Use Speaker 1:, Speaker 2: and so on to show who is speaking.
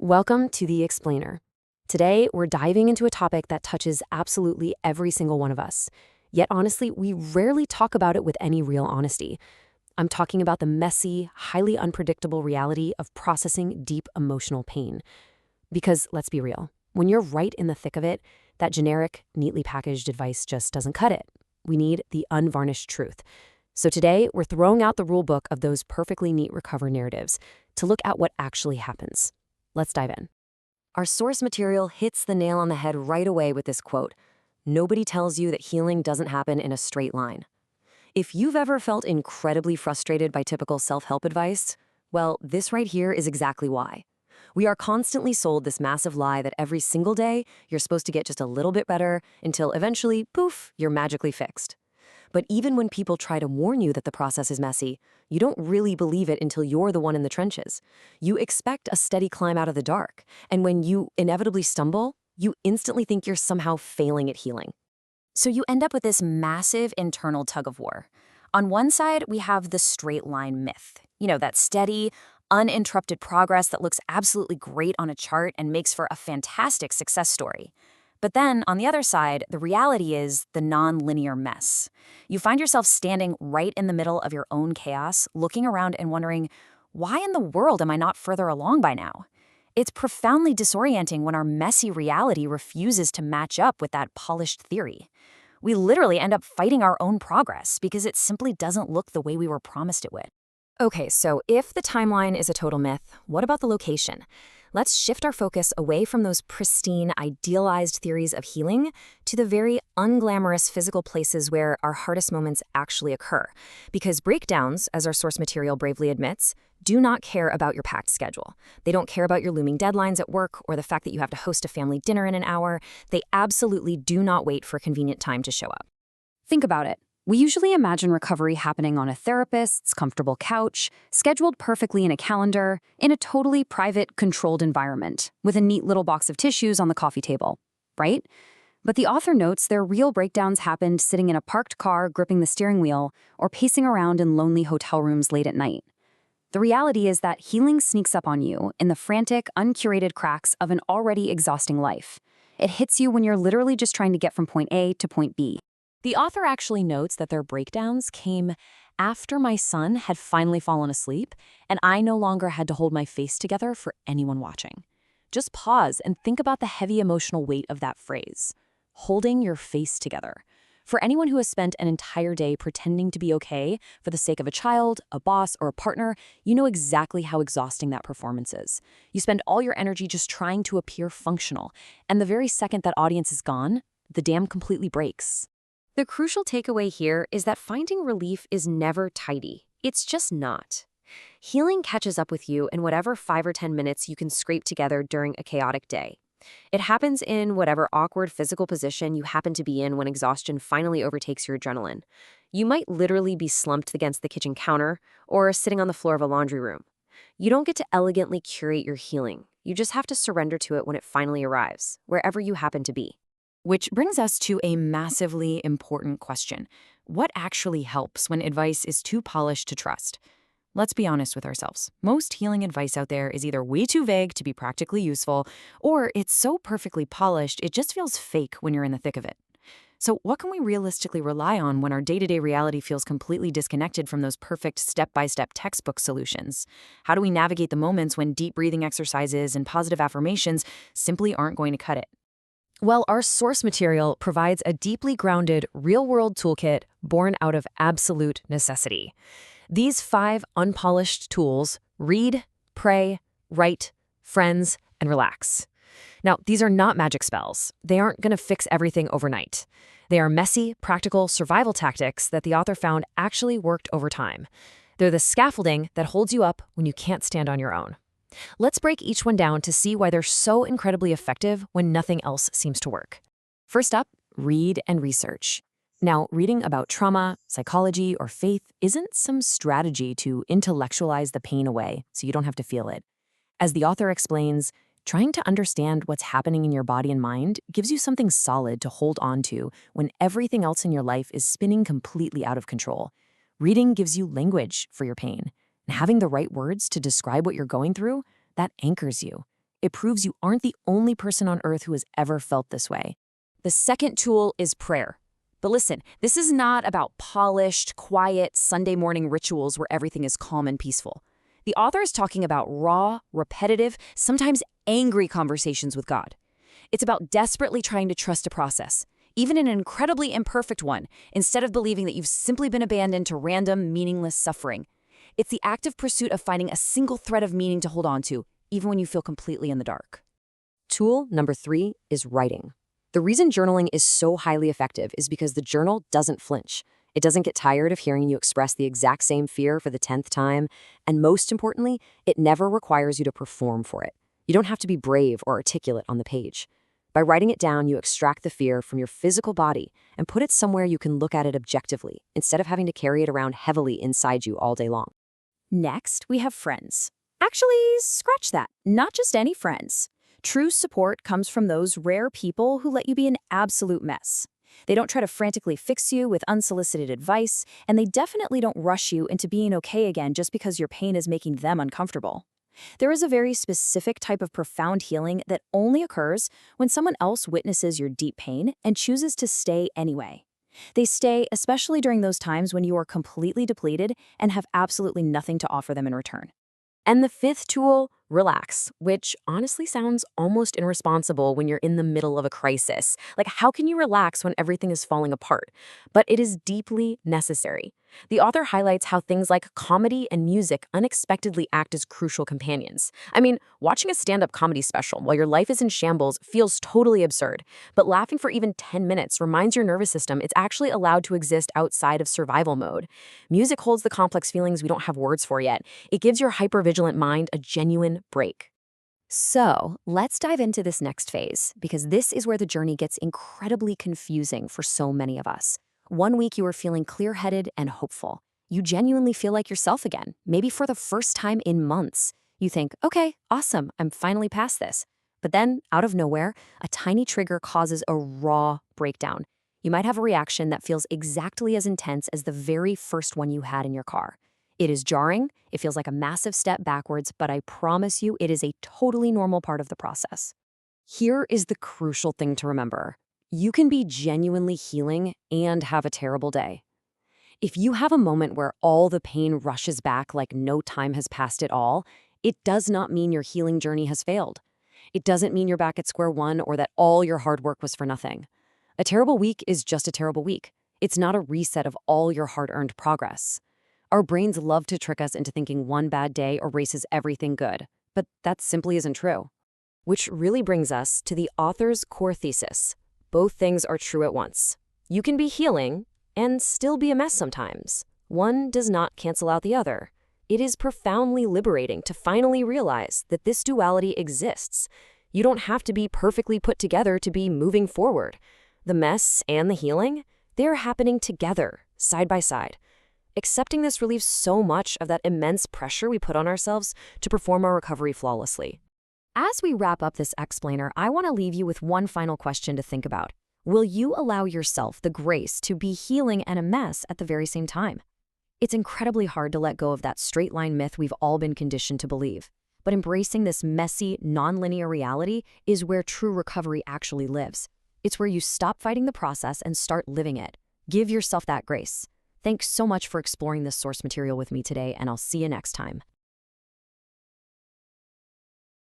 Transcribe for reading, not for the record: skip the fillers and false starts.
Speaker 1: Welcome to The Explainer. Today, we're diving into a topic that touches absolutely every single one of us. Yet honestly, we rarely talk about it with any real honesty. I'm talking about the messy, highly unpredictable reality of processing deep emotional pain. Because let's be real, when you're right in the thick of it, that generic, neatly packaged advice just doesn't cut it. We need the unvarnished truth. So today, we're throwing out the rule book of those perfectly neat recover narratives to look at what actually happens. Let's dive in. Our source material hits the nail on the head right away with this quote: "Nobody tells you that healing doesn't happen in a straight line." If you've ever felt incredibly frustrated by typical self-help advice, well, this right here is exactly why. We are constantly sold this massive lie that every single day you're supposed to get just a little bit better until eventually, poof, you're magically fixed. But even when people try to warn you that the process is messy, you don't really believe it until you're the one in the trenches. You expect a steady climb out of the dark, and when you inevitably stumble, you instantly think you're somehow failing at healing.
Speaker 2: So you end up with this massive internal tug of war. On one side, we have the straight line myth. That steady, uninterrupted progress that looks absolutely great on a chart and makes for a fantastic success story. But then, on the other side, the reality is the non-linear mess. You find yourself standing right in the middle of your own chaos, looking around and wondering, why in the world am I not further along by now? It's profoundly disorienting when our messy reality refuses to match up with that polished theory. We literally end up fighting our own progress because it simply doesn't look the way we were promised it would. Okay, so if the timeline is a total myth, what about the location? Let's shift our focus away from those pristine, idealized theories of healing to the very unglamorous physical places where our hardest moments actually occur. Because breakdowns, as our source material bravely admits, do not care about your packed schedule. They don't care about your looming deadlines at work or the fact that you have to host a family dinner in an hour. They absolutely do not wait for a convenient time to show up. Think about it. We usually imagine recovery happening on a therapist's comfortable couch, scheduled perfectly in a calendar, in a totally private, controlled environment, with a neat little box of tissues on the coffee table, right? But the author notes their real breakdowns happened sitting in a parked car gripping the steering wheel or pacing around in lonely hotel rooms late at night. The reality is that healing sneaks up on you in the frantic, uncurated cracks of an already exhausting life. It hits you when you're literally just trying to get from point A to point B. The author actually notes that their breakdowns came after my son had finally fallen asleep and I no longer had to hold my face together for anyone watching. Just pause and think about the heavy emotional weight of that phrase, holding your face together. For anyone who has spent an entire day pretending to be okay for the sake of a child, a boss, or a partner, you know exactly how exhausting that performance is. You spend all your energy just trying to appear functional, and the very second that audience is gone, the dam completely breaks. The crucial takeaway here is that finding relief is never tidy. It's just not. Healing catches up with you in whatever 5 or 10 minutes you can scrape together during a chaotic day. It happens in whatever awkward physical position you happen to be in when exhaustion finally overtakes your adrenaline. You might literally be slumped against the kitchen counter or sitting on the floor of a laundry room. You don't get to elegantly curate your healing. You just have to surrender to it when it finally arrives, wherever you happen to be. Which brings us to a massively important question. What actually helps when advice is too polished to trust? Let's be honest with ourselves. Most healing advice out there is either way too vague to be practically useful, or it's so perfectly polished it just feels fake when you're in the thick of it. So what can we realistically rely on when our day-to-day reality feels completely disconnected from those perfect step-by-step textbook solutions? How do we navigate the moments when deep breathing exercises and positive affirmations simply aren't going to cut it? Well, our source material provides a deeply grounded, real-world toolkit born out of absolute necessity. These 5 unpolished tools: read, pray, write, friends, and relax. Now, these are not magic spells. They aren't going to fix everything overnight. They are messy, practical survival tactics that the author found actually worked over time. They're the scaffolding that holds you up when you can't stand on your own. Let's break each one down to see why they're so incredibly effective when nothing else seems to work. First up, read and research. Now, reading about trauma, psychology, or faith isn't some strategy to intellectualize the pain away so you don't have to feel it. As the author explains, trying to understand what's happening in your body and mind gives you something solid to hold on to when everything else in your life is spinning completely out of control. Reading gives you language for your pain. And having the right words to describe what you're going through, that anchors you. It proves you aren't the only person on earth who has ever felt this way. The second tool is prayer. But listen, this is not about polished, quiet Sunday morning rituals where everything is calm and peaceful. The author is talking about raw, repetitive, sometimes angry conversations with God. It's about desperately trying to trust a process, even an incredibly imperfect one, instead of believing that you've simply been abandoned to random, meaningless suffering. It's the active pursuit of finding a single thread of meaning to hold on to, even when you feel completely in the dark.
Speaker 1: Tool number 3 is writing. The reason journaling is so highly effective is because the journal doesn't flinch. It doesn't get tired of hearing you express the exact same fear for the 10th time, and most importantly, it never requires you to perform for it. You don't have to be brave or articulate on the page. By writing it down, you extract the fear from your physical body and put it somewhere you can look at it objectively, instead of having to carry it around heavily inside you all day long.
Speaker 2: Next, we have friends. Actually, scratch that. Not just any friends. True support comes from those rare people who let you be an absolute mess. They don't try to frantically fix you with unsolicited advice, and they definitely don't rush you into being okay again just because your pain is making them uncomfortable. There is a very specific type of profound healing that only occurs when someone else witnesses your deep pain and chooses to stay anyway. They stay especially during those times when you are completely depleted and have absolutely nothing to offer them in return.
Speaker 1: And the 5th tool, relax, which honestly sounds almost irresponsible when you're in the middle of a crisis. Like, how can you relax when everything is falling apart? But it is deeply necessary. The author highlights how things like comedy and music unexpectedly act as crucial companions. I mean, watching a stand-up comedy special while your life is in shambles feels totally absurd, but laughing for even 10 minutes reminds your nervous system it's actually allowed to exist outside of survival mode. Music holds the complex feelings we don't have words for yet. It gives your hypervigilant mind a genuine break. So, let's dive into this next phase, because this is where the journey gets incredibly confusing for so many of us. One week you are feeling clear-headed and hopeful. You genuinely feel like yourself again, maybe for the first time in months. You think, okay, awesome, I'm finally past this. But then, out of nowhere, a tiny trigger causes a raw breakdown. You might have a reaction that feels exactly as intense as the very first one you had in your car. It is jarring, it feels like a massive step backwards, but I promise you it is a totally normal part of the process. Here is the crucial thing to remember. You can be genuinely healing and have a terrible day. If you have a moment where all the pain rushes back like no time has passed at all, it does not mean your healing journey has failed. It doesn't mean you're back at square one or that all your hard work was for nothing. A terrible week is just a terrible week. It's not a reset of all your hard-earned progress. Our brains love to trick us into thinking one bad day erases everything good, but that simply isn't true. Which really brings us to the author's core thesis. Both things are true at once. You can be healing and still be a mess sometimes. One does not cancel out the other. It is profoundly liberating to finally realize that this duality exists. You don't have to be perfectly put together to be moving forward. The mess and the healing, they're happening together, side by side. Accepting this relieves so much of that immense pressure we put on ourselves to perform our recovery flawlessly. As we wrap up this explainer, I want to leave you with one final question to think about. Will you allow yourself the grace to be healing and a mess at the very same time? It's incredibly hard to let go of that straight line myth we've all been conditioned to believe. But embracing this messy, non-linear reality is where true recovery actually lives. It's where you stop fighting the process and start living it. Give yourself that grace. Thanks so much for exploring this source material with me today, and I'll see you next time.